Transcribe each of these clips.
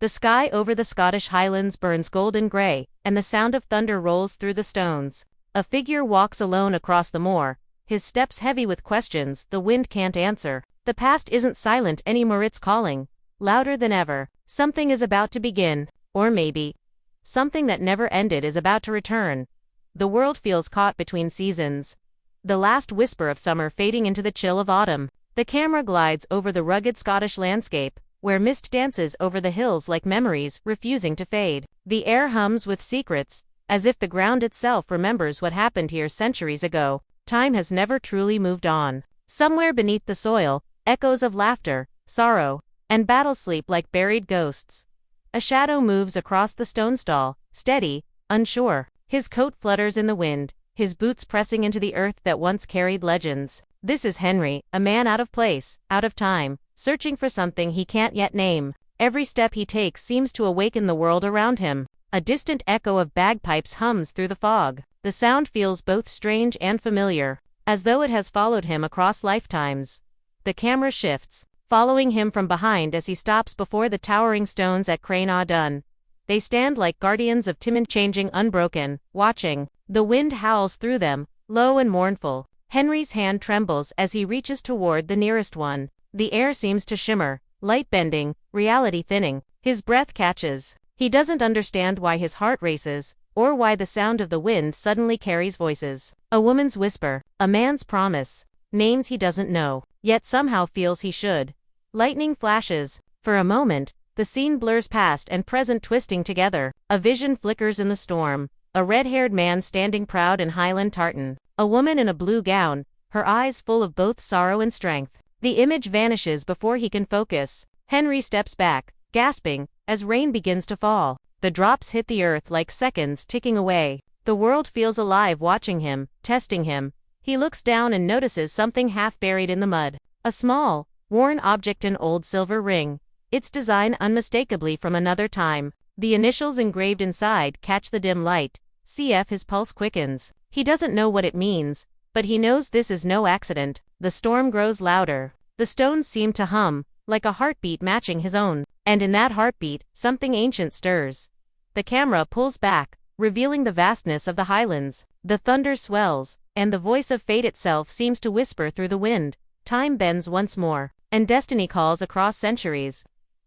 The sky over the Scottish Highlands burns golden grey, and the sound of thunder rolls through the stones. A figure walks alone across the moor, his steps heavy with questions the wind can't answer. The past isn't silent anymore, it's calling, louder than ever. Something is about to begin, or maybe something that never ended is about to return. The world feels caught between seasons. The last whisper of summer fading into the chill of autumn. The camera glides over the rugged Scottish landscape, where mist dances over the hills like memories refusing to fade. The air hums with secrets, as if the ground itself remembers what happened here centuries ago. Time has never truly moved on. Somewhere beneath the soil, echoes of laughter, sorrow, and battle sleep like buried ghosts. A shadow moves across the stone stall, steady, unsure. His coat flutters in the wind, his boots pressing into the earth that once carried legends. This is Henry, a man out of place, out of time, searching for something he can't yet name. Every step he takes seems to awaken the world around him. A distant echo of bagpipes hums through the fog. The sound feels both strange and familiar, as though it has followed him across lifetimes. The camera shifts, following him from behind as he stops before the towering stones at Craigh Dun. They stand like guardians of time, changing unbroken, watching. The wind howls through them, low and mournful. Henry's hand trembles as he reaches toward the nearest one. The air seems to shimmer, light bending, reality thinning. His breath catches. He doesn't understand why his heart races, or why the sound of the wind suddenly carries voices. A woman's whisper, a man's promise, names he doesn't know, yet somehow feels he should. Lightning flashes. For a moment, the scene blurs past and present twisting together. A vision flickers in the storm. A red-haired man standing proud in Highland tartan. A woman in a blue gown, her eyes full of both sorrow and strength. The image vanishes before he can focus. Henry steps back, gasping, as rain begins to fall. The drops hit the earth like seconds ticking away. The world feels alive watching him, testing him. He looks down and notices something half buried in the mud. A small, worn object, an old silver ring. Its design unmistakably from another time. The initials engraved inside catch the dim light. CF. His pulse quickens. He doesn't know what it means, but he knows this is no accident. The storm grows louder. The stones seem to hum, like a heartbeat matching his own. And in that heartbeat, something ancient stirs. The camera pulls back, revealing the vastness of the Highlands. The thunder swells, and the voice of fate itself seems to whisper through the wind. Time bends once more, and destiny calls across centuries.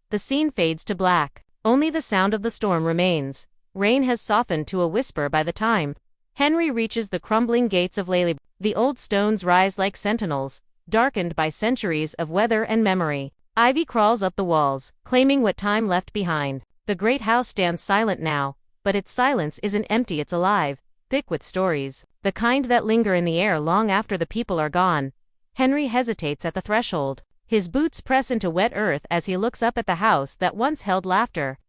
The scene fades to black. Only the sound of the storm remains. Rain has softened to a whisper by the time Henry reaches the crumbling gates of Lallybroch. The old stones rise like sentinels, darkened by centuries of weather and memory. Ivy crawls up the walls, claiming what time left behind. The great house stands silent now, but its silence isn't empty, it's alive, thick with stories, the kind that linger in the air long after the people are gone. Henry hesitates at the threshold. His boots press into wet earth as he looks up at the house that once held laughter,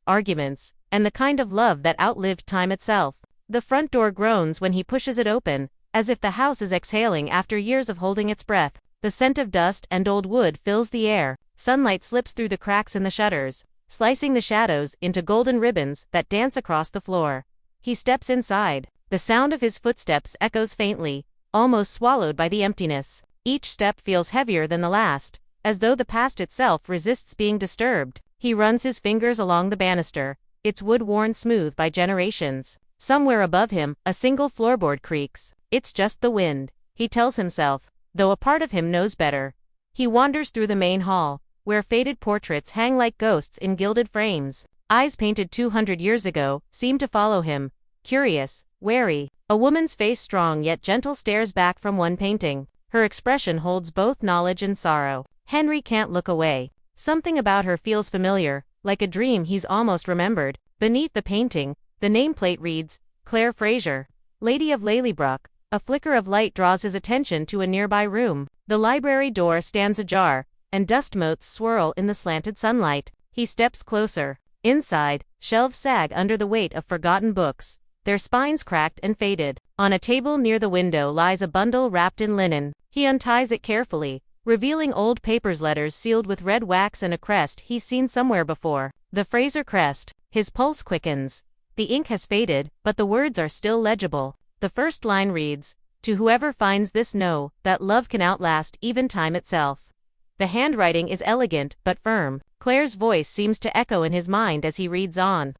arguments, and the kind of love that outlived time itself. The front door groans when he pushes it open, as if the house is exhaling after years of holding its breath. The scent of dust and old wood fills the air. Sunlight slips through the cracks in the shutters, slicing the shadows into golden ribbons that dance across the floor. He steps inside. The sound of his footsteps echoes faintly, almost swallowed by the emptiness. Each step feels heavier than the last, as though the past itself resists being disturbed. He runs his fingers along the banister, its wood worn smooth by generations. Somewhere above him, a single floorboard creaks. It's just the wind, he tells himself, though a part of him knows better. He wanders through the main hall, where faded portraits hang like ghosts in gilded frames. Eyes painted 200 years ago seem to follow him, curious, wary. A woman's face, strong yet gentle, stares back from one painting. Her expression holds both knowledge and sorrow. Henry can't look away. Something about her feels familiar, like a dream he's almost remembered. Beneath the painting, the nameplate reads, Claire Fraser, Lady of Lallybroch. A flicker of light draws his attention to a nearby room. The library door stands ajar, and dust motes swirl in the slanted sunlight. He steps closer. Inside, shelves sag under the weight of forgotten books, their spines cracked and faded. On a table near the window lies a bundle wrapped in linen. He unties it carefully, revealing old papers, letters sealed with red wax, and a crest he's seen somewhere before. The Fraser crest. His pulse quickens. The ink has faded, but the words are still legible. The first line reads, "To whoever finds this, know that love can outlast even time itself." The handwriting is elegant but firm. Claire's voice seems to echo in his mind as he reads on,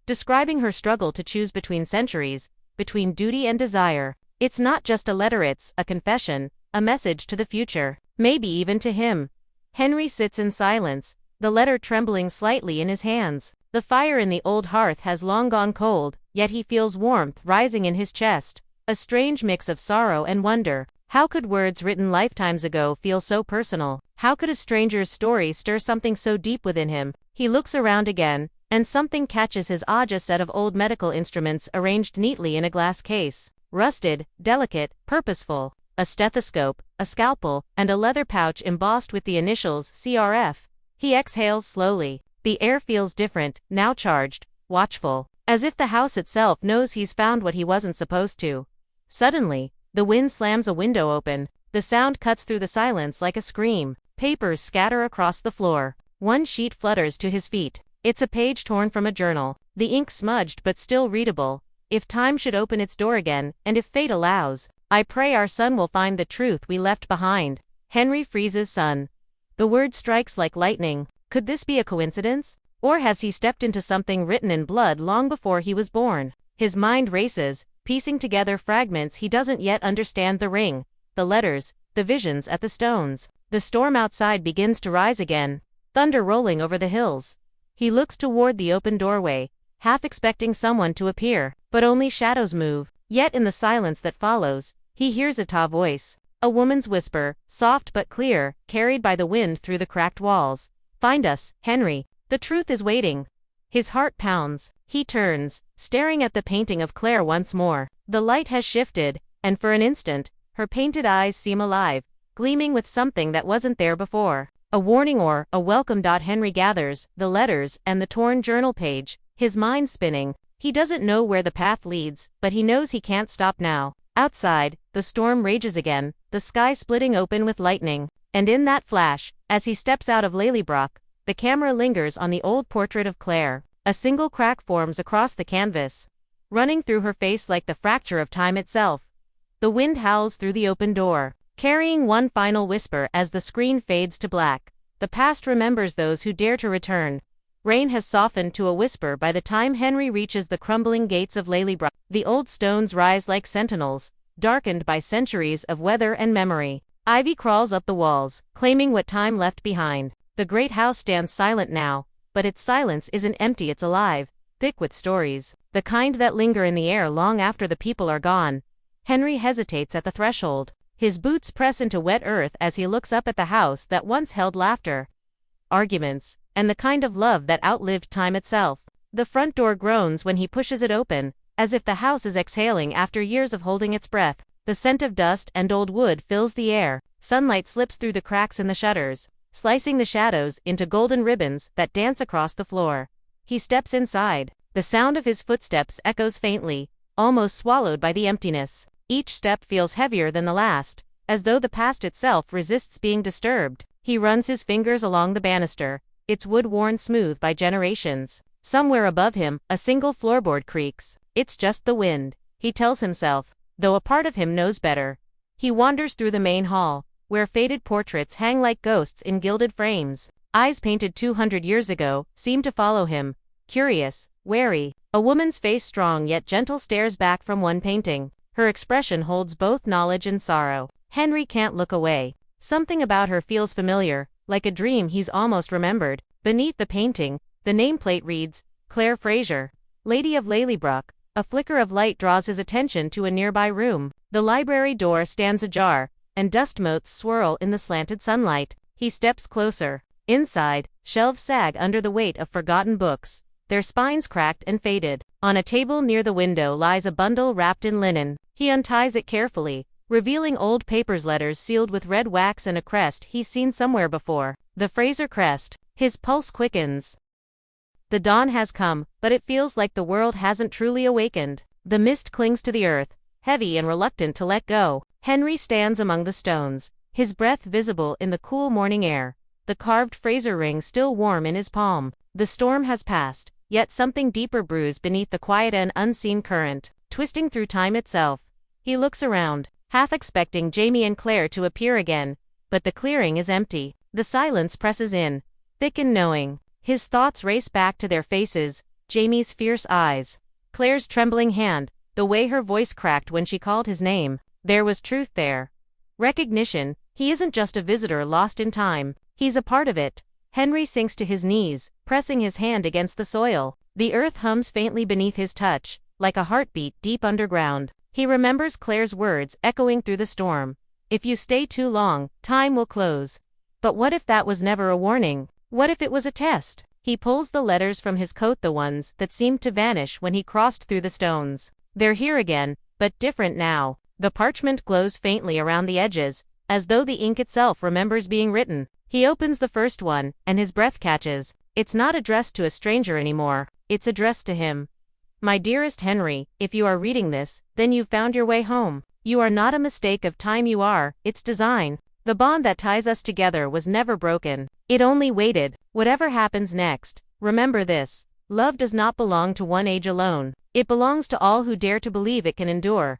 describing her struggle to choose between centuries, between duty and desire. It's not just a letter, it's a confession, a message to the future, maybe even to him. Henry sits in silence, the letter trembling slightly in his hands. The fire in the old hearth has long gone cold, yet he feels warmth rising in his chest, a strange mix of sorrow and wonder. How could words written lifetimes ago feel so personal? How could a stranger's story stir something so deep within him? He looks around again, and something catches his eye: a set of old medical instruments arranged neatly in a glass case. Rusted, delicate, purposeful. A stethoscope, a scalpel, and a leather pouch embossed with the initials CRF. He exhales slowly. The air feels different, now charged, watchful, as if the house itself knows he's found what he wasn't supposed to. Suddenly, the wind slams a window open. The sound cuts through the silence like a scream. Papers scatter across the floor. One sheet flutters to his feet. It's a page torn from a journal, the ink smudged but still readable. If time should open its door again, and if fate allows, I pray our son will find the truth we left behind. Henry Fraser's son. The word strikes like lightning. Could this be a coincidence? Or has he stepped into something written in blood long before he was born? His mind races, piecing together fragments he doesn't yet understand: the ring, the letters, the visions at the stones. The storm outside begins to rise again, thunder rolling over the hills. He looks toward the open doorway, half expecting someone to appear, but only shadows move. Yet in the silence that follows, he hears a voice, a woman's whisper, soft but clear, carried by the wind through the cracked walls. Find us, Henry. The truth is waiting. His heart pounds. He turns, staring at the painting of Claire once more. The light has shifted, and for an instant, her painted eyes seem alive, gleaming with something that wasn't there before. A warning or a welcome. Henry gathers the letters and the torn journal page, his mind spinning. He doesn't know where the path leads, but he knows he can't stop now. Outside, the storm rages again, the sky splitting open with lightning. And in that flash, as he steps out of Lallybroch, the camera lingers on the old portrait of Claire. A single crack forms across the canvas, running through her face like the fracture of time itself. The wind howls through the open door, carrying one final whisper as the screen fades to black. The past remembers those who dare to return. Rain has softened to a whisper by the time Henry reaches the crumbling gates of Lallybroch. The old stones rise like sentinels, darkened by centuries of weather and memory. Ivy crawls up the walls, claiming what time left behind. The great house stands silent now, but its silence isn't empty, it's alive, thick with stories, the kind that linger in the air long after the people are gone. Henry hesitates at the threshold. His boots press into wet earth as he looks up at the house that once held laughter, arguments, and the kind of love that outlived time itself. The front door groans when he pushes it open, as if the house is exhaling after years of holding its breath. The scent of dust and old wood fills the air. Sunlight slips through the cracks in the shutters, slicing the shadows into golden ribbons that dance across the floor. He steps inside. The sound of his footsteps echoes faintly, almost swallowed by the emptiness. Each step feels heavier than the last, as though the past itself resists being disturbed. He runs his fingers along the banister, its wood worn smooth by generations. Somewhere above him, a single floorboard creaks. It's just the wind, he tells himself, though a part of him knows better. He wanders through the main hall, where faded portraits hang like ghosts in gilded frames. Eyes painted 200 years ago seem to follow him, curious, wary. A woman's face, strong yet gentle, stares back from one painting. Her expression holds both knowledge and sorrow. Henry can't look away. Something about her feels familiar, like a dream he's almost remembered. Beneath the painting, the nameplate reads, Claire Fraser, Lady of Lallybroch. A flicker of light draws his attention to a nearby room. The library door stands ajar, and dust motes swirl in the slanted sunlight. He steps closer. Inside, shelves sag under the weight of forgotten books, their spines cracked and faded. On a table near the window lies a bundle wrapped in linen. He unties it carefully, revealing old papers, letters sealed with red wax, and a crest he's seen somewhere before. The Fraser crest. His pulse quickens. The dawn has come, but it feels like the world hasn't truly awakened. The mist clings to the earth, heavy and reluctant to let go. Henry stands among the stones, his breath visible in the cool morning air, the carved Fraser ring still warm in his palm. The storm has passed, yet something deeper brews beneath the quiet and unseen current, twisting through time itself. He looks around, half expecting Jamie and Claire to appear again, but the clearing is empty. The silence presses in, thick and knowing. His thoughts race back to their faces, Jamie's fierce eyes, Claire's trembling hand, the way her voice cracked when she called his name. There was truth there. Recognition. He isn't just a visitor lost in time, he's a part of it. Henry sinks to his knees, pressing his hand against the soil. The earth hums faintly beneath his touch, like a heartbeat deep underground. He remembers Claire's words echoing through the storm. If you stay too long, time will close. But what if that was never a warning? What if it was a test? He pulls the letters from his coat, the ones that seemed to vanish when he crossed through the stones. They're here again, but different now. The parchment glows faintly around the edges, as though the ink itself remembers being written. He opens the first one, and his breath catches. It's not addressed to a stranger anymore, it's addressed to him. My dearest Henry, if you are reading this, then you've found your way home. You are not a mistake of time, you are, its design. The bond that ties us together was never broken. It only waited. Whatever happens next, remember this. Love does not belong to one age alone. It belongs to all who dare to believe it can endure.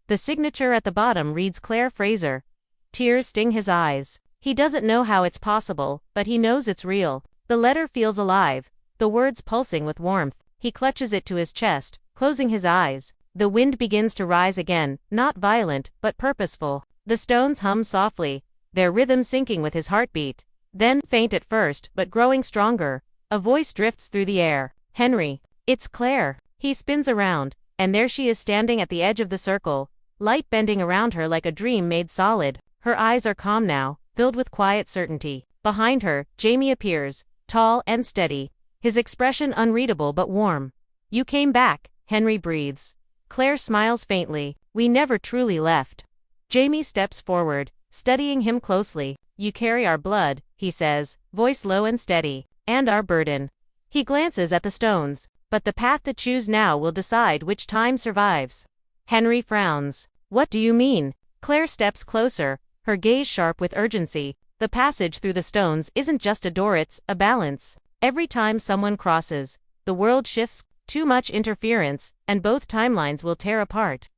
The signature at the bottom reads Claire Fraser. Tears sting his eyes. He doesn't know how it's possible, but he knows it's real. The letter feels alive, the words pulsing with warmth. He clutches it to his chest, closing his eyes. The wind begins to rise again, not violent, but purposeful. The stones hum softly, their rhythm syncing with his heartbeat. Then, faint at first, but growing stronger, a voice drifts through the air. Henry. It's Claire. He spins around, and there she is standing at the edge of the circle, light bending around her like a dream made solid. Her eyes are calm now, filled with quiet certainty. Behind her, Jamie appears, tall and steady, his expression unreadable but warm. You came back, Henry breathes. Claire smiles faintly. We never truly left. Jamie steps forward, studying him closely. You carry our blood, he says, voice low and steady, and our burden. He glances at the stones, but the path to choose now will decide which time survives. Henry frowns. What do you mean? Claire steps closer, her gaze sharp with urgency. The passage through the stones isn't just a door, it's a balance. Every time someone crosses, the world shifts, too much interference, and both timelines will tear apart.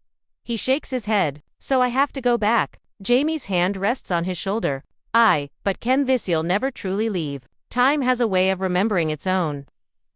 He shakes his head. So I have to go back. Jamie's hand rests on his shoulder. But can this you'll never truly leave. Time has a way of remembering its own.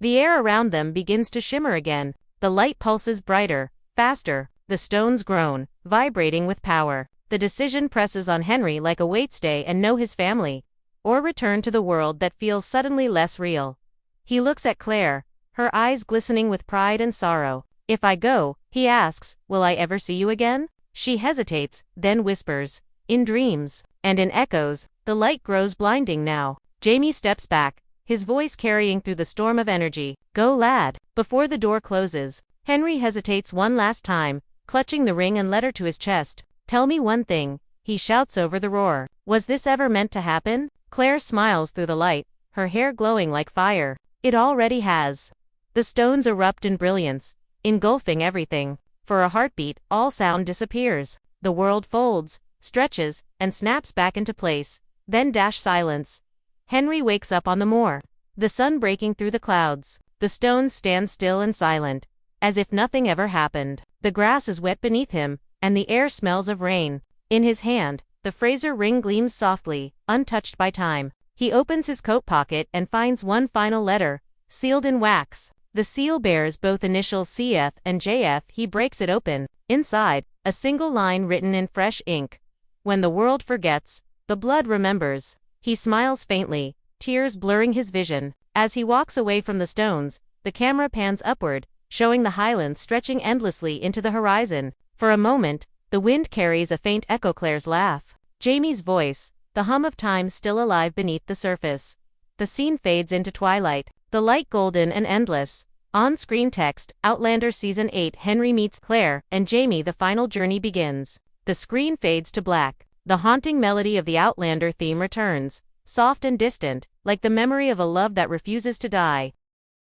The air around them begins to shimmer again. The light pulses brighter, faster. The stones groan, vibrating with power. The decision presses on Henry like a weight: stay and know his family, or return to the world that feels suddenly less real. He looks at Claire, her eyes glistening with pride and sorrow. If I go, he asks, will I ever see you again? She hesitates, then whispers, in dreams, and in echoes. The light grows blinding now. Jamie steps back, his voice carrying through the storm of energy. Go, lad. Before the door closes, Henry hesitates one last time, clutching the ring and letter to his chest. Tell me one thing, he shouts over the roar. Was this ever meant to happen? Claire smiles through the light, her hair glowing like fire. It already has. The stones erupt in brilliance, engulfing everything. For a heartbeat, all sound disappears. The world folds, stretches, and snaps back into place. Then silence. Henry wakes up on the moor. The sun breaking through the clouds. The stones stand still and silent, as if nothing ever happened. The grass is wet beneath him, and the air smells of rain. In his hand, the Fraser ring gleams softly, untouched by time. He opens his coat pocket and finds one final letter, sealed in wax. The seal bears both initials CF and JF. He breaks it open. Inside, a single line written in fresh ink. When the world forgets, the blood remembers. He smiles faintly, tears blurring his vision. As he walks away from the stones, the camera pans upward, showing the highlands stretching endlessly into the horizon. For a moment, the wind carries a faint echo. Claire's laugh. Jamie's voice, the hum of time still alive beneath the surface. The scene fades into twilight, the light golden and endless. On-screen text, Outlander Season 8. Henry meets Claire and Jamie. The final journey begins. The screen fades to black. The haunting melody of the Outlander theme returns, soft and distant, like the memory of a love that refuses to die.